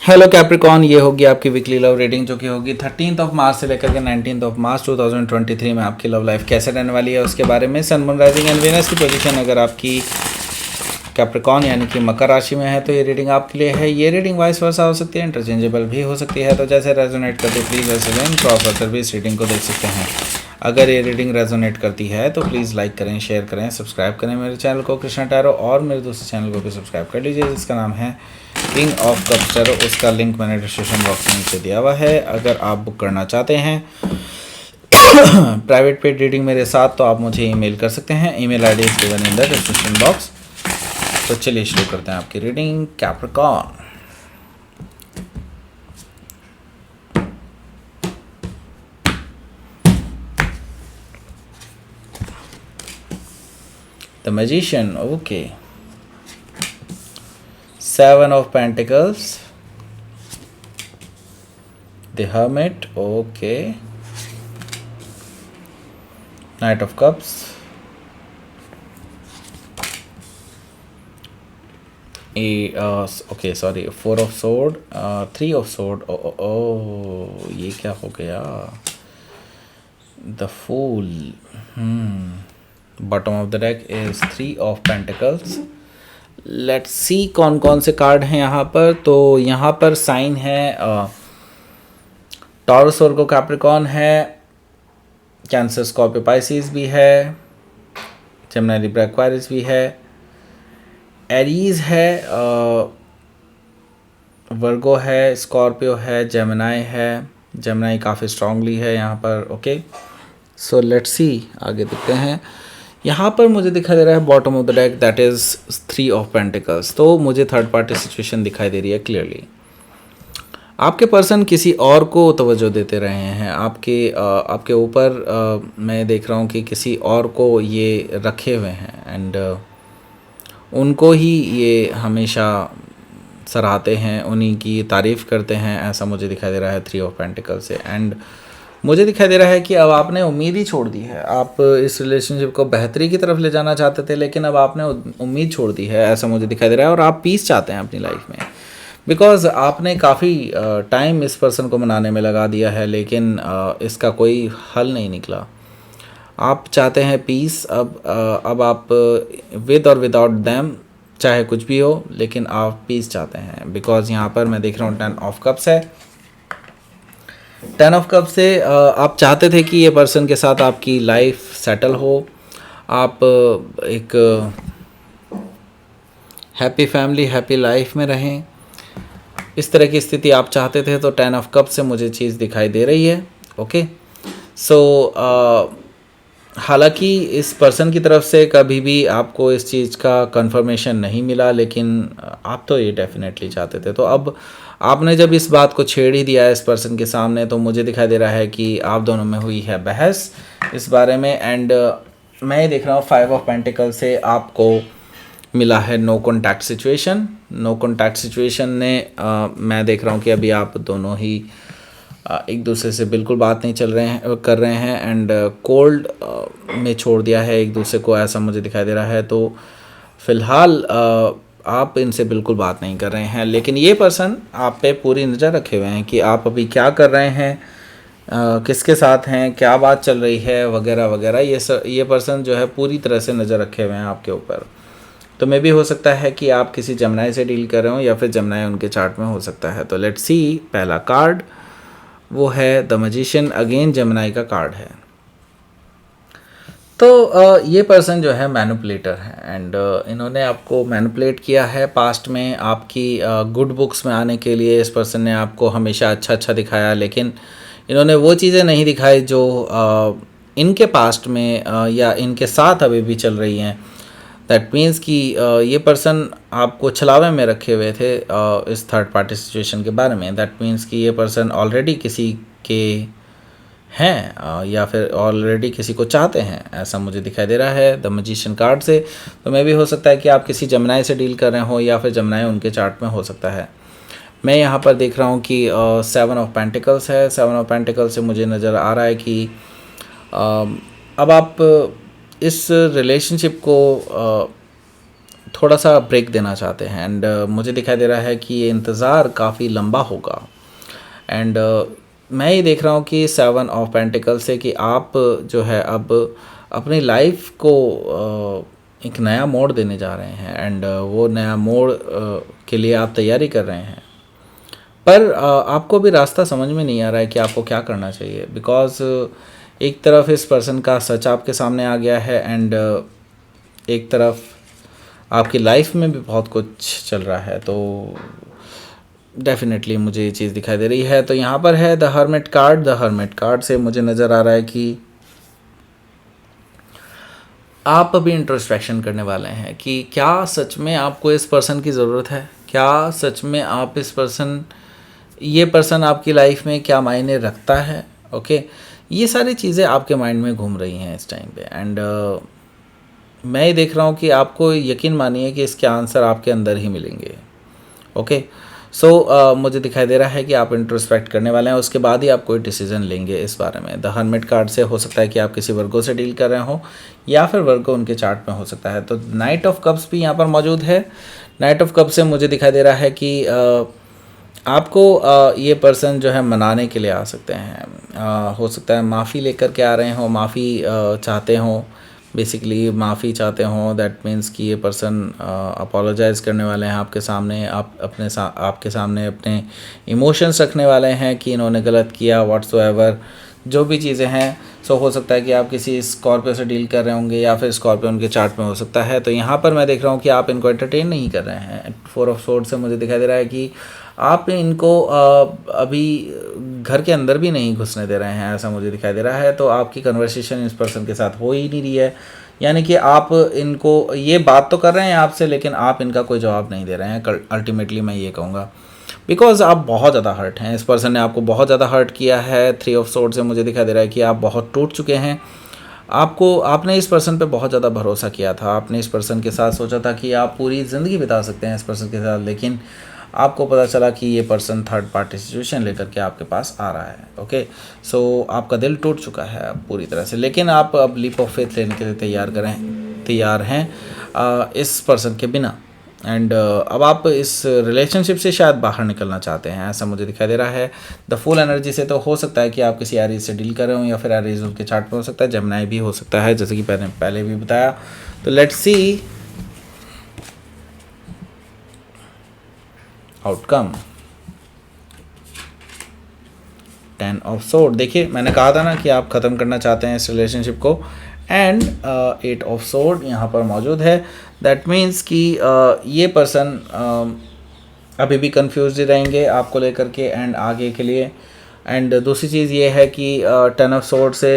Hello Capricorn, ये होगी आपकी वीकली लव रीडिंग जो कि होगी 13 मार्च से लेकर के 19 मार्च 2023 में आपकी लव लाइफ कैसे रहने वाली है उसके बारे में। सन, मून, राइजिंग एंड वीनस की पोजीशन अगर आपकी कैप्रिकॉन यानी कि मकर राशि में है तो ये रीडिंग आपके लिए है। ये रीडिंग वाइस वर्सा हो सकती है, इंटरचेंजेबल भी हो सकती है, तो जैसे रेजोनेट करती है प्लीज़ वैसे देन क्रॉस वाटर भी इस रीडिंग को देख सकते हैं। अगर ये रीडिंग रेजोनेट करती है तो प्लीज़ लाइक करें, शेयर करें, सब्सक्राइब करें मेरे चैनल को कृष्णा टैरो, और मेरे दूसरे चैनल को भी सब्सक्राइब कर लीजिए जिसका नाम है किंग ऑफ कप्स टैरो। उसका लिंक मैंने डिस्क्रिप्शन बॉक्स में नीचे दिया हुआ है। अगर आप बुक करना चाहते हैं प्राइवेट पेड रीडिंग मेरे साथ तो आप मुझे ईमेल कर सकते हैं। Email ID is given in the description box. तो चलिए शुरू करते हैं आपकी reading Capricorn. The magician, okay. 7 of Pentacles, the Hermit, okay. Knight of Cups, okay, sorry, 4 of Sword, 3 of Sword, oh, ये क्या हो गया? The Fool, bottom of the deck is 3 of Pentacles. Let's see कौन कौन से card हैं यहाँ पर। तो यहाँ पर साइन है टॉरस, वर्गो, कैप्रिकॉन है, कैंसर, स्कॉर्पियो, पाइसिस भी है, जेमिनी, लिब्रा, एक्वारिस भी है, एरीज है, वर्गो है, स्कॉर्पियो है, जेमिनी है। जेमिनी काफ़ी स्ट्रांगली है यहाँ पर, ओके। सो लेट्स सी आगे देखते हैं। यहाँ पर मुझे दिखाई दे रहा है bottom of the deck that is 3 of pentacles. तो मुझे थर्ड पार्टी सिचुएशन दिखाई दे रही है क्लियरली। आपके पर्सन किसी और को तवज्जो देते रहे हैं, आपके ऊपर मैं देख रहा हूँ कि किसी और को ये रखे हुए हैं एंड उनको ही ये हमेशा सराहते हैं, उन्हीं की तारीफ़ करते हैं, ऐसा मुझे दिखाई दे रहा है 3 ऑफ पेंटिकल से। एंड मुझे दिखाई दे रहा है कि अब आपने उम्मीद ही छोड़ दी है। आप इस रिलेशनशिप को बेहतरी की तरफ ले जाना चाहते थे लेकिन अब आपने उम्मीद छोड़ दी है, ऐसा मुझे दिखाई दे रहा है। और आप पीस चाहते हैं अपनी लाइफ में, बिकॉज आपने काफ़ी टाइम इस पर्सन को मनाने में लगा दिया है लेकिन इसका कोई हल नहीं निकला। आप चाहते हैं पीस। अब आप विद और विदाउट दैम चाहे कुछ भी हो लेकिन आप पीस चाहते हैं, बिकॉज यहाँ पर मैं देख रहा हूँ 10 ऑफ कप्स है। 10 ऑफ कप से आप चाहते थे कि ये पर्सन के साथ आपकी लाइफ सेटल हो, आप एक हैप्पी फैमिली, हैप्पी लाइफ में रहें, इस तरह की स्थिति आप चाहते थे। तो 10 ऑफ कप से मुझे चीज़ दिखाई दे रही है, ओके। सो हालांकि इस पर्सन की तरफ से कभी भी आपको इस चीज़ का कंफर्मेशन नहीं मिला लेकिन आप तो ये डेफिनेटली चाहते थे। तो अब आपने जब इस बात को छेड़ ही दिया है इस पर्सन के सामने तो मुझे दिखाई दे रहा है कि आप दोनों में हुई है बहस इस बारे में। एंड मैं ये देख रहा हूँ 5 ऑफ पेंटिकल से आपको मिला है no contact situation. No contact situation ने मैं देख रहा हूँ कि अभी आप दोनों ही एक दूसरे से बिल्कुल बात नहीं कर रहे हैं एंड कोल्ड में छोड़ दिया है एक दूसरे को, ऐसा मुझे दिखाई दे रहा है। तो फिलहाल आप इनसे बिल्कुल बात नहीं कर रहे हैं लेकिन ये पर्सन आप पे पूरी नज़र रखे हुए हैं कि आप अभी क्या कर रहे हैं, किसके साथ हैं, क्या बात चल रही है वगैरह वगैरह। ये पर्सन जो है पूरी तरह से नज़र रखे हुए हैं आपके ऊपर। तो मे भी हो सकता है कि आप किसी जेमिनी से डील कर रहे हो या फिर जेमिनी उनके चार्ट में हो सकता है। तो लेट्स सी, पहला कार्ड वो है द मैजिशियन, अगेन जेमिनी का कार्ड है। तो ये पर्सन जो है मैनिपुलेटर है एंड इन्होंने आपको मैनिपुलेट किया है पास्ट में। आपकी गुड बुक्स में आने के लिए इस पर्सन ने आपको हमेशा अच्छा दिखाया लेकिन इन्होंने वो चीज़ें नहीं दिखाई जो इनके पास्ट में या इनके साथ अभी भी चल रही हैं। दैट मीन्स कि ये पर्सन आपको छलावे में रखे हुए थे इस थर्ड पार्टी सिचुएशन के बारे में। दैट मीन्स कि ये पर्सन ऑलरेडी किसी के हैं या फिर ऑलरेडी किसी को चाहते हैं, ऐसा मुझे दिखाई दे रहा है द मैजिशियन कार्ड से। तो मे भी हो सकता है कि आप किसी जेमिनी से डील कर रहे हो या फिर जेमिनी उनके चार्ट में हो सकता है। मैं यहाँ पर देख रहा हूँ कि 7 ऑफ पेंटिकल्स है। 7 ऑफ पेंटिकल्स से मुझे नज़र आ रहा है कि अब आप इस रिलेशनशिप को थोड़ा सा ब्रेक देना चाहते हैं एंड मुझे दिखाई दे रहा है कि ये इंतज़ार काफ़ी लंबा होगा एंड मैं ये देख रहा हूँ कि 7 ऑफ पेंटिकल से कि आप जो है अब अपनी लाइफ को एक नया मोड़ देने जा रहे हैं एंड वो नया मोड़ के लिए आप तैयारी कर रहे हैं, पर आपको भी रास्ता समझ में नहीं आ रहा है कि आपको क्या करना चाहिए। बिकॉज एक तरफ इस पर्सन का सच आपके सामने आ गया है एंड एक तरफ आपकी लाइफ में भी बहुत कुछ चल रहा है, तो डेफिनेटली मुझे ये चीज़ दिखाई दे रही है। तो यहाँ पर है the hermit card. The hermit card से मुझे नज़र आ रहा है कि आप अभी इंट्रोस्पेक्शन करने वाले हैं कि क्या सच में आपको इस पर्सन की ज़रूरत है, क्या सच में आप इस पर्सन, ये पर्सन आपकी लाइफ में क्या मायने रखता है। ओके, ये सारी चीज़ें आपके माइंड में घूम रही हैं इस टाइम पे एंड मैं ये देख रहा हूँ कि आपको यकीन मानिए कि इसके आंसर आपके अंदर ही मिलेंगे। ओके, सो मुझे दिखाई दे रहा है कि आप इंट्रोस्पेक्ट करने वाले हैं, उसके बाद ही आप कोई डिसीजन लेंगे इस बारे में। द हर्मिट कार्ड से हो सकता है कि आप किसी वर्गो से डील कर रहे हो या फिर वर्गो उनके चार्ट में हो सकता है। तो नाइट ऑफ कप्स भी यहाँ पर मौजूद है। नाइट ऑफ कप्स से मुझे दिखाई दे रहा है कि आपको ये पर्सन जो है मनाने के लिए आ सकते हैं। हो सकता है माफ़ी लेकर के आ रहे हो, माफ़ी चाहते हो, बेसिकली माफ़ी चाहते हो। दैट मीन्स कि ये पर्सन अपोलोजाइज़ करने वाले हैं आपके सामने, आपके सामने अपने इमोशंस रखने वाले हैं कि इन्होंने गलत किया, व्हाट्सोएवर जो भी चीज़ें हैं। सो हो सकता है कि आप किसी स्कॉर्पियो से डील कर रहे होंगे या फिर स्कॉर्पियो उनके चार्ट में हो सकता है। तो यहाँ पर मैं देख रहा हूँ कि आप इनको एंटरटेन नहीं कर रहे हैं। 4 ऑफ सोर्ड से मुझे दिखाई दे रहा है कि आप इनको अभी घर के अंदर भी नहीं घुसने दे रहे हैं, ऐसा मुझे दिखाई दे रहा है। तो आपकी कन्वर्सेशन इस पर्सन के साथ हो ही नहीं रही है, यानी कि आप इनको ये बात तो कर रहे हैं आपसे लेकिन आप इनका कोई जवाब नहीं दे रहे हैं। अल्टीमेटली मैं ये कहूँगा बिकॉज आप बहुत ज़्यादा हर्ट हैं। इस पर्सन ने आपको बहुत ज़्यादा हर्ट किया है। 3 ऑफ सोर्ड से मुझे दिखाई दे रहा है कि आप बहुत टूट चुके हैं। आपने इस पर्सन पे बहुत ज़्यादा भरोसा किया था, आपने इस पर्सन के साथ सोचा था कि आप पूरी ज़िंदगी बिता सकते हैं इस पर्सन के साथ, लेकिन आपको पता चला कि ये पर्सन थर्ड पार्टी सिचुएशन लेकर के आपके पास आ रहा है। ओके, सो आपका दिल टूट चुका है अब पूरी तरह से, लेकिन आप अब लीप ऑफ फेथ लेने के लिए तैयार हैं इस पर्सन के बिना एंड अब आप इस रिलेशनशिप से शायद बाहर निकलना चाहते हैं, ऐसा मुझे दिखाई दे रहा है। द फुल एनर्जी से तो हो सकता है कि आप किसी एरीज से डील कर रहे हो या फिर एरीज उनके चार्ट में हो सकता है, जेमिनी भी हो सकता है जैसे कि पहले भी बताया। तो let's see outcome. 10 of sword, देखिए मैंने कहा था ना कि आप ख़त्म करना चाहते हैं इस रिलेशनशिप को एंड 8 ऑफ सोर्ड यहाँ पर मौजूद है। दैट मीन्स कि ये पर्सन अभी भी कंफ्यूज रहेंगे आपको लेकर के एंड आगे के लिए। एंड दूसरी चीज़ ये है कि 10 ऑफ सोर्ड से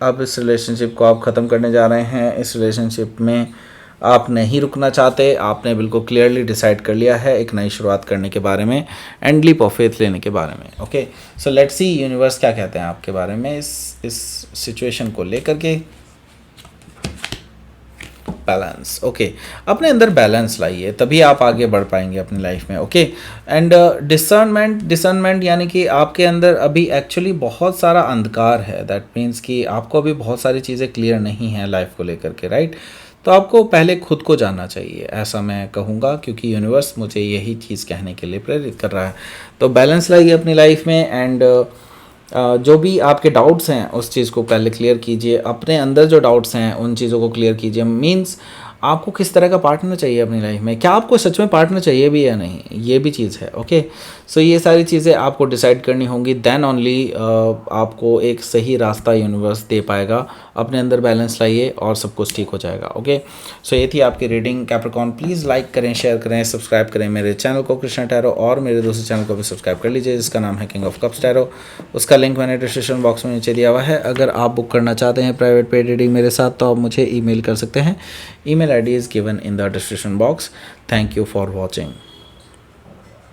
अब इस रिलेशनशिप को आप ख़त्म करने जा रहे हैं। इस रिलेशनशिप में आप नहीं रुकना चाहते, आपने बिल्कुल क्लियरली डिसाइड कर लिया है एक नई शुरुआत करने के बारे में एंड लीप ऑफ फेथ लेने के बारे में। Okay, so let's see universe क्या कहते हैं आपके बारे में इस सिचुएशन को लेकर के। बैलेंस, ओके, अपने अंदर बैलेंस लाइए तभी आप आगे बढ़ पाएंगे अपनी लाइफ में। ओके, एंड डिसर्नमेंट यानी कि आपके अंदर अभी एक्चुअली बहुत सारा अंधकार है। दैट मीन्स कि आपको अभी बहुत सारी चीज़ें क्लियर नहीं हैं लाइफ को लेकर के, राइट। तो आपको पहले खुद को जानना चाहिए, ऐसा मैं कहूँगा, क्योंकि यूनिवर्स मुझे यही चीज़ कहने के लिए प्रेरित कर रहा है। तो बैलेंस लाइए अपनी लाइफ में एंड जो भी आपके डाउट्स हैं उस चीज़ को पहले क्लियर कीजिए। अपने अंदर जो डाउट्स हैं उन चीज़ों को क्लियर कीजिए। मीन्स आपको किस तरह का पार्टनर चाहिए अपनी लाइफ में, क्या आपको सच में पार्टनर चाहिए भी या नहीं, ये भी चीज़ है। ओके, सो ये सारी चीज़ें आपको डिसाइड करनी होंगी, देन ओनली आपको एक सही रास्ता यूनिवर्स दे पाएगा। अपने अंदर बैलेंस लाइए और सब कुछ ठीक हो जाएगा। ओके, सो ये थी आपकी रीडिंग कैप्रिकॉर्न। प्लीज़ लाइक करें, शेयर करें, सब्सक्राइब करें मेरे चैनल को कृष्णा टैरो, और मेरे दूसरे चैनल को भी सब्सक्राइब कर लीजिए जिसका नाम है किंग ऑफ कप्स टैरो। उसका लिंक मैंने डिस्क्रिप्शन बॉक्स में नीचे दिया हुआ है। अगर आप बुक करना चाहते हैं प्राइवेट पेड रीडिंग मेरे साथ तो आप मुझे ईमेल कर सकते हैं। Email ID is given in the description box. Thank you for watching.